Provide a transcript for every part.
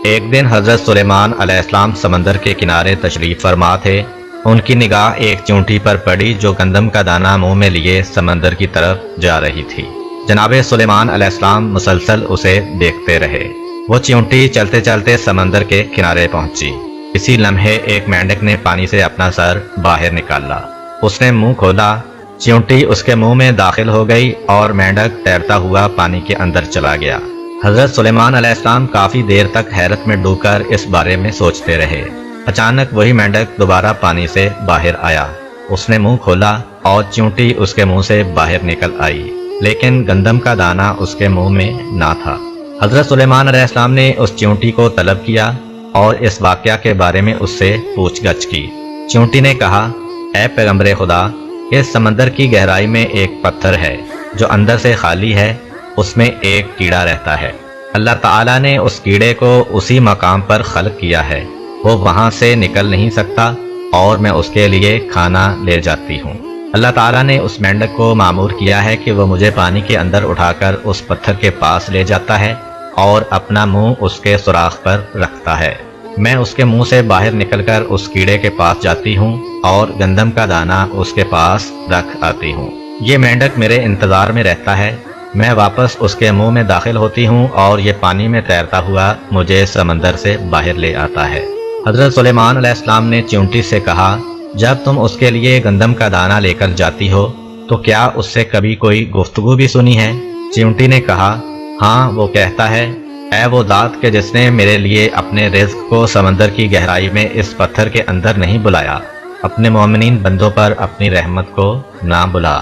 ایک دن حضرت سلیمان علیہ السلام سمندر کے کنارے تشریف فرما تھے۔ ان کی نگاہ ایک چونٹی پر پڑی جو گندم کا دانہ منہ میں لیے سمندر کی طرف جا رہی تھی۔ جناب سلیمان علیہ السلام مسلسل اسے دیکھتے رہے۔ وہ چونٹی چلتے چلتے سمندر کے کنارے پہنچی۔ اسی لمحے ایک مینڈک نے پانی سے اپنا سر باہر نکالا۔ اس نے منہ کھولا، چونٹی اس کے منہ میں داخل ہو گئی اور مینڈک تیرتا ہوا پانی کے اندر چلا گیا۔ حضرت سلیمان علیہ السلام کافی دیر تک حیرت میں ڈوب کر اس بارے میں سوچتے رہے۔ اچانک وہی مینڈک دوبارہ پانی سے باہر آیا۔ اس نے منہ کھولا اور چونٹی اس کے منہ سے باہر نکل آئی، لیکن گندم کا دانہ اس کے منہ میں نہ تھا۔ حضرت سلیمان علیہ السلام نے اس چونٹی کو طلب کیا اور اس واقعہ کے بارے میں اس سے پوچھ گچھ کی۔ چونٹی نے کہا، اے پیغمبر خدا، اس سمندر کی گہرائی میں ایک پتھر ہے جو اندر سے خالی ہے، اس میں ایک کیڑا رہتا ہے۔ اللہ تعالیٰ نے اس کیڑے کو اسی مقام پر خلق کیا ہے، وہ وہاں سے نکل نہیں سکتا اور میں اس کے لیے کھانا لے جاتی ہوں۔ اللہ تعالیٰ نے اس مینڈک کو مامور کیا ہے کہ وہ مجھے پانی کے اندر اٹھا کر اس پتھر کے پاس لے جاتا ہے اور اپنا منہ اس کے سوراخ پر رکھتا ہے۔ میں اس کے منہ سے باہر نکل کر اس کیڑے کے پاس جاتی ہوں اور گندم کا دانہ اس کے پاس رکھ آتی ہوں۔ یہ مینڈک میرے انتظار میں رہتا ہے، میں واپس اس کے منہ میں داخل ہوتی ہوں اور یہ پانی میں تیرتا ہوا مجھے سمندر سے باہر لے آتا ہے۔ حضرت سلیمان علیہ السلام نے چونٹی سے کہا، جب تم اس کے لیے گندم کا دانہ لے کر جاتی ہو تو کیا اس سے کبھی کوئی گفتگو بھی سنی ہے؟ چونٹی نے کہا، ہاں، وہ کہتا ہے، اے وہ ذات کہ جس نے میرے لیے اپنے رزق کو سمندر کی گہرائی میں اس پتھر کے اندر نہیں بلایا، اپنے مومنین بندوں پر اپنی رحمت کو نہ بلا۔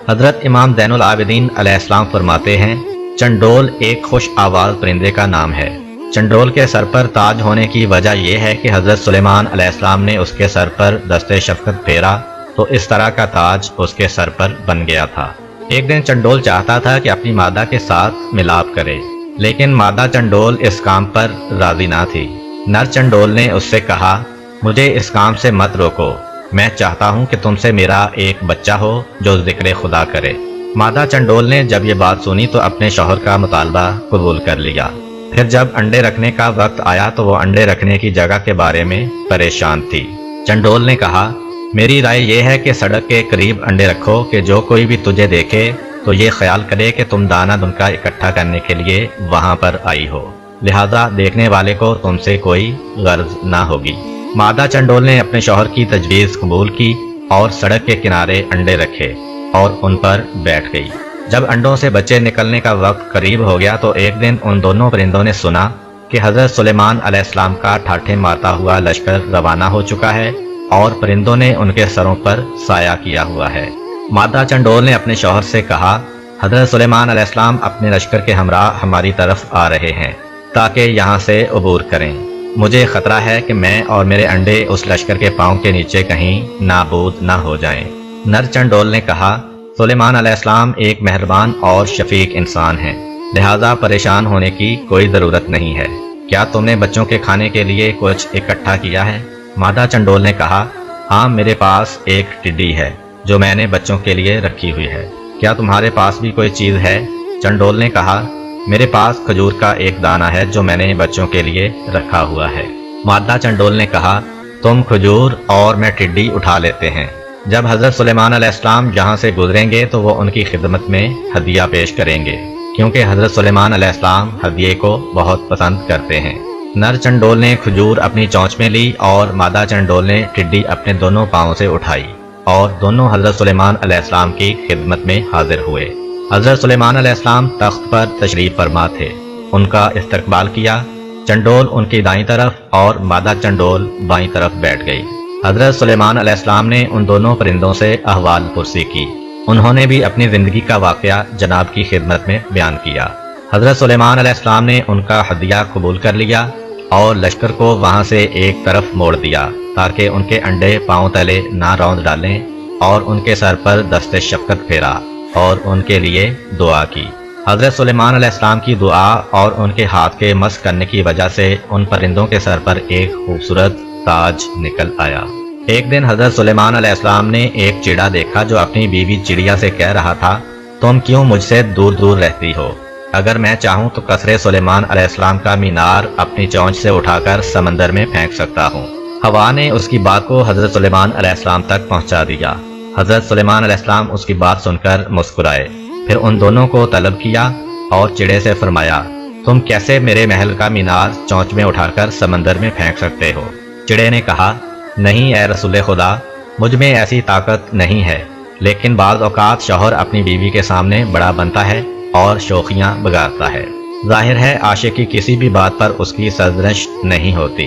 حضرت امام زین العابدین علیہ السلام فرماتے ہیں، چنڈول ایک خوش آواز پرندے کا نام ہے۔ چنڈول کے سر پر تاج ہونے کی وجہ یہ ہے کہ حضرت سلیمان علیہ السلام نے اس کے سر پر دست شفقت پھیرا تو اس طرح کا تاج اس کے سر پر بن گیا تھا۔ ایک دن چنڈول چاہتا تھا کہ اپنی مادہ کے ساتھ ملاپ کرے، لیکن مادہ چنڈول اس کام پر راضی نہ تھی۔ نر چنڈول نے اس سے کہا، مجھے اس کام سے مت روکو، میں چاہتا ہوں کہ تم سے میرا ایک بچہ ہو جو ذکر خدا کرے۔ مادہ چنڈول نے جب یہ بات سنی تو اپنے شوہر کا مطالبہ قبول کر لیا۔ پھر جب انڈے رکھنے کا وقت آیا تو وہ انڈے رکھنے کی جگہ کے بارے میں پریشان تھی۔ چنڈول نے کہا، میری رائے یہ ہے کہ سڑک کے قریب انڈے رکھو کہ جو کوئی بھی تجھے دیکھے تو یہ خیال کرے کہ تم دانہ دنکا اکٹھا کرنے کے لیے وہاں پر آئی ہو، لہذا دیکھنے والے کو تم سے کوئی غرض نہ ہوگی۔ مادہ چنڈول نے اپنے شوہر کی تجویز قبول کی اور سڑک کے کنارے انڈے رکھے اور ان پر بیٹھ گئی۔ جب انڈوں سے بچے نکلنے کا وقت قریب ہو گیا تو ایک دن ان دونوں پرندوں نے سنا کہ حضرت سلیمان علیہ السلام کا ٹھاٹھے مارتا ہوا لشکر روانہ ہو چکا ہے اور پرندوں نے ان کے سروں پر سایہ کیا ہوا ہے۔ مادہ چنڈول نے اپنے شوہر سے کہا، حضرت سلیمان علیہ السلام اپنے لشکر کے ہمراہ ہماری طرف آ رہے ہیں تاکہ یہاں سے عبور کریں۔ مجھے خطرہ ہے کہ میں اور میرے انڈے اس لشکر کے پاؤں کے نیچے کہیں نابود نہ ہو جائیں۔ نر چنڈول نے کہا، سلیمان علیہ السلام ایک مہربان اور شفیق انسان ہیں، لہذا پریشان ہونے کی کوئی ضرورت نہیں ہے۔ کیا تم نے بچوں کے کھانے کے لیے کچھ اکٹھا کیا ہے؟ مادہ چنڈول نے کہا، ہاں، میرے پاس ایک ٹڈی ہے جو میں نے بچوں کے لیے رکھی ہوئی ہے۔ کیا تمہارے پاس بھی کوئی چیز ہے؟ چنڈول نے کہا، میرے پاس کھجور کا ایک دانہ ہے جو میں نے بچوں کے لیے رکھا ہوا ہے۔ مادہ چنڈول نے کہا، تم کھجور اور میں ٹڈی اٹھا لیتے ہیں۔ جب حضرت سلیمان علیہ السلام یہاں سے گزریں گے تو وہ ان کی خدمت میں ہدیہ پیش کریں گے، کیونکہ حضرت سلیمان علیہ السلام ہدیے کو بہت پسند کرتے ہیں۔ نر چنڈول نے کھجور اپنی چونچ میں لی اور مادہ چنڈول نے ٹڈی اپنے دونوں پاؤں سے اٹھائی اور دونوں حضرت سلیمان علیہ السلام کی خدمت میں حاضر ہوئے۔ حضرت سلیمان علیہ السلام تخت پر تشریف فرما تھے۔ ان کا استقبال کیا۔ چنڈول ان کی دائیں طرف اور مادہ چنڈول بائیں طرف بیٹھ گئی۔ حضرت سلیمان علیہ السلام نے ان دونوں پرندوں سے احوال پرسی کی۔ انہوں نے بھی اپنی زندگی کا واقعہ جناب کی خدمت میں بیان کیا۔ حضرت سلیمان علیہ السلام نے ان کا ہدیہ قبول کر لیا اور لشکر کو وہاں سے ایک طرف موڑ دیا تاکہ ان کے انڈے پاؤں تلے نہ روند ڈالیں، اور ان کے سر پر دست شفقت پھیرا اور ان کے لیے دعا کی۔ حضرت سلیمان علیہ السلام کی دعا اور ان کے ہاتھ کے مس کرنے کی وجہ سے ان پرندوں کے سر پر ایک خوبصورت تاج نکل آیا۔ ایک دن حضرت سلیمان علیہ السلام نے ایک چڑا دیکھا جو اپنی بیوی چڑیا سے کہہ رہا تھا، تم کیوں مجھ سے دور دور رہتی ہو؟ اگر میں چاہوں تو قصر سلیمان علیہ السلام کا مینار اپنی چونچ سے اٹھا کر سمندر میں پھینک سکتا ہوں۔ ہوا نے اس کی بات کو حضرت سلیمان علیہ السلام تک پہنچا دیا۔ حضرت سلیمان علیہ السلام اس کی بات سن کر مسکرائے، پھر ان دونوں کو طلب کیا اور چڑے سے فرمایا، تم کیسے میرے محل کا مینار چونچ میں اٹھا کر سمندر میں پھینک سکتے ہو؟ چڑے نے کہا، نہیں اے رسول خدا، مجھ میں ایسی طاقت نہیں ہے، لیکن بعض اوقات شوہر اپنی بیوی کے سامنے بڑا بنتا ہے اور شوخیاں بگاڑتا ہے۔ ظاہر ہے عاشق کی کسی بھی بات پر اس کی سرزنش نہیں ہوتی۔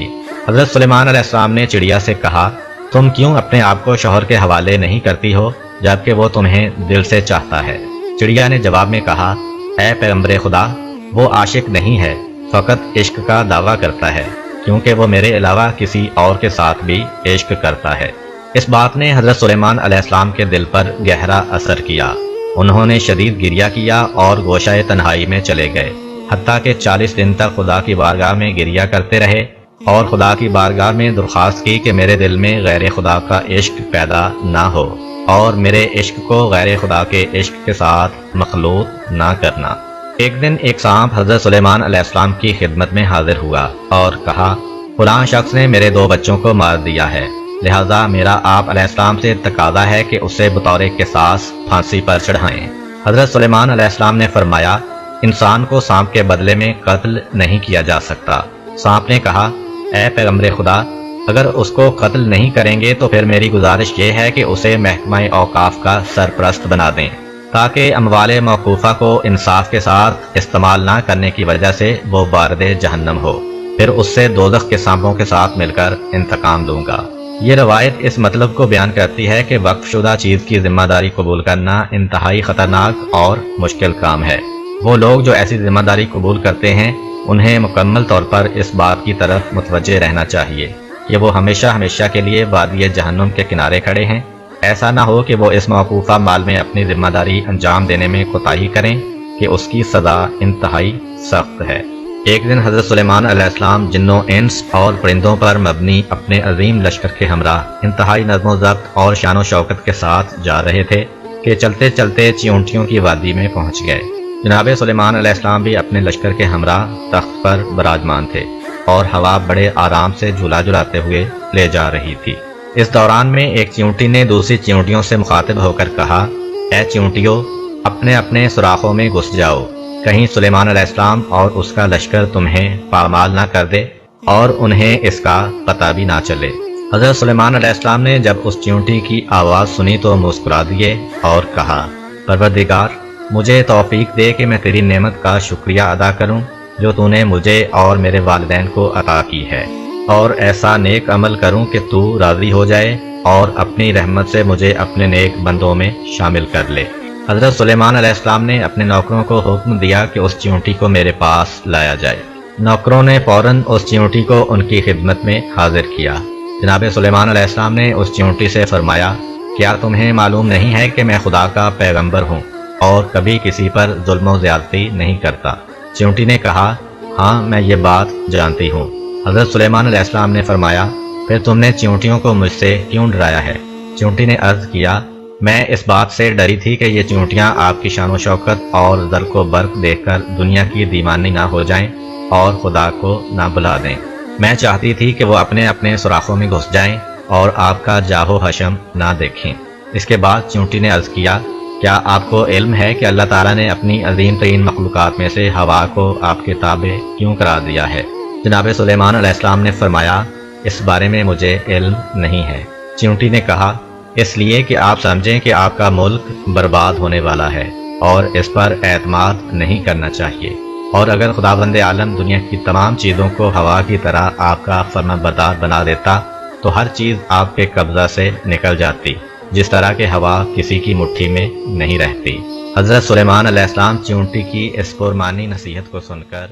حضرت سلیمان علیہ السلام نے چڑیا سے کہا، تم کیوں اپنے آپ کو شوہر کے حوالے نہیں کرتی ہو جبکہ وہ تمہیں دل سے چاہتا ہے؟ چڑیا نے جواب میں کہا، اے پیغمبر خدا، وہ عاشق نہیں ہے، فقط عشق کا دعویٰ کرتا ہے، کیونکہ وہ میرے علاوہ کسی اور کے ساتھ بھی عشق کرتا ہے۔ اس بات نے حضرت سلیمان علیہ السلام کے دل پر گہرا اثر کیا۔ انہوں نے شدید گریہ کیا اور گوشہ تنہائی میں چلے گئے، حتیٰ کہ 40 دن تک خدا کی بارگاہ میں گریہ کرتے رہے اور خدا کی بارگاہ میں درخواست کی کہ میرے دل میں غیر خدا کا عشق پیدا نہ ہو اور میرے عشق کو غیر خدا کے عشق کے ساتھ مخلوط نہ کرنا۔ ایک دن ایک سانپ حضرت سلیمان علیہ السلام کی خدمت میں حاضر ہوا اور کہا، فلاں شخص نے میرے 2 بچوں کو مار دیا ہے، لہذا میرا آپ علیہ السلام سے تقاضا ہے کہ اسے بطور قصاص پھانسی پر چڑھائیں۔ حضرت سلیمان علیہ السلام نے فرمایا، انسان کو سانپ کے بدلے میں قتل نہیں کیا جا سکتا۔ سانپ نے کہا، اے پیغمبر خدا، اگر اس کو قتل نہیں کریں گے تو پھر میری گزارش یہ ہے کہ اسے محکمہ اوقاف کا سرپرست بنا دیں، تاکہ اموال موقوفہ کو انصاف کے ساتھ استعمال نہ کرنے کی وجہ سے وہ وارد جہنم ہو، پھر اس سے دوزخ کے سانپوں کے ساتھ مل کر انتقام دوں گا۔ یہ روایت اس مطلب کو بیان کرتی ہے کہ وقف شدہ چیز کی ذمہ داری قبول کرنا انتہائی خطرناک اور مشکل کام ہے۔ وہ لوگ جو ایسی ذمہ داری قبول کرتے ہیں انہیں مکمل طور پر اس بات کی طرف متوجہ رہنا چاہیے کہ وہ ہمیشہ ہمیشہ کے لیے وادی جہنم کے کنارے کھڑے ہیں۔ ایسا نہ ہو کہ وہ اس موقوفہ مال میں اپنی ذمہ داری انجام دینے میں کوتاہی کریں کہ اس کی سزا انتہائی سخت ہے۔ ایک دن حضرت سلیمان علیہ السلام جنوں، انس اور پرندوں پر مبنی اپنے عظیم لشکر کے ہمراہ انتہائی نظم و ضبط اور شان و شوکت کے ساتھ جا رہے تھے کہ چلتے چلتے چیونٹیوں کی وادی میں پہنچ گئے۔ جناب سلیمان علیہ السلام بھی اپنے لشکر کے ہمراہ تخت پر براجمان تھے اور ہوا بڑے آرام سے جھولا جھلاتے ہوئے لے جا رہی تھی۔ اس دوران میں ایک چیونٹی نے دوسری چیونٹیوں سے مخاطب ہو کر کہا، اے چیونٹیوں، اپنے اپنے سوراخوں میں گھس جاؤ، کہیں سلیمان علیہ السلام اور اس کا لشکر تمہیں پامال نہ کر دے اور انہیں اس کا پتہ بھی نہ چلے۔ حضرت سلیمان علیہ السلام نے جب اس چیونٹی کی آواز سنی تو مسکرا دیے اور کہا، پروردگار، مجھے توفیق دے کہ میں تیری نعمت کا شکریہ ادا کروں جو تو نے مجھے اور میرے والدین کو عطا کی ہے، اور ایسا نیک عمل کروں کہ تو راضی ہو جائے اور اپنی رحمت سے مجھے اپنے نیک بندوں میں شامل کر لے۔ حضرت سلیمان علیہ السلام نے اپنے نوکروں کو حکم دیا کہ اس چیونٹی کو میرے پاس لایا جائے۔ نوکروں نے فوراً اس چیونٹی کو ان کی خدمت میں حاضر کیا۔ جناب سلیمان علیہ السلام نے اس چیونٹی سے فرمایا، کیا تمہیں معلوم نہیں ہے کہ میں خدا کا پیغمبر ہوں اور کبھی کسی پر ظلم و زیادتی نہیں کرتا؟ چیونٹی نے کہا، ہاں میں یہ بات جانتی ہوں۔ حضرت سلیمان علیہ السلام نے فرمایا، پھر تم نے چیونٹیوں کو مجھ سے کیوں ڈرایا ہے؟ چیونٹی نے عرض کیا، میں اس بات سے ڈری تھی کہ یہ چیونٹیاں آپ کی شان و شوکت اور زرق و برق دیکھ کر دنیا کی دیوانی نہ ہو جائیں اور خدا کو نہ بلا دیں۔ میں چاہتی تھی کہ وہ اپنے اپنے سوراخوں میں گھس جائیں اور آپ کا جاہ و حشم نہ دیکھیں۔ اس کے بعد چیونٹی نے عرض کیا، کیا آپ کو علم ہے کہ اللہ تعالیٰ نے اپنی عظیم ترین مخلوقات میں سے ہوا کو آپ کے تابع کیوں قرار دیا ہے؟ جناب سلیمان علیہ السلام نے فرمایا، اس بارے میں مجھے علم نہیں ہے۔ چیونٹی نے کہا، اس لیے کہ آپ سمجھیں کہ آپ کا ملک برباد ہونے والا ہے اور اس پر اعتماد نہیں کرنا چاہیے، اور اگر خداوند عالم دنیا کی تمام چیزوں کو ہوا کی طرح آپ کا فرمانبردار بنا دیتا تو ہر چیز آپ کے قبضہ سے نکل جاتی، جس طرح کہ ہوا کسی کی مٹھی میں نہیں رہتی۔ حضرت سلیمان علیہ السلام چیونٹی کی اس پرمانی نصیحت کو سن کر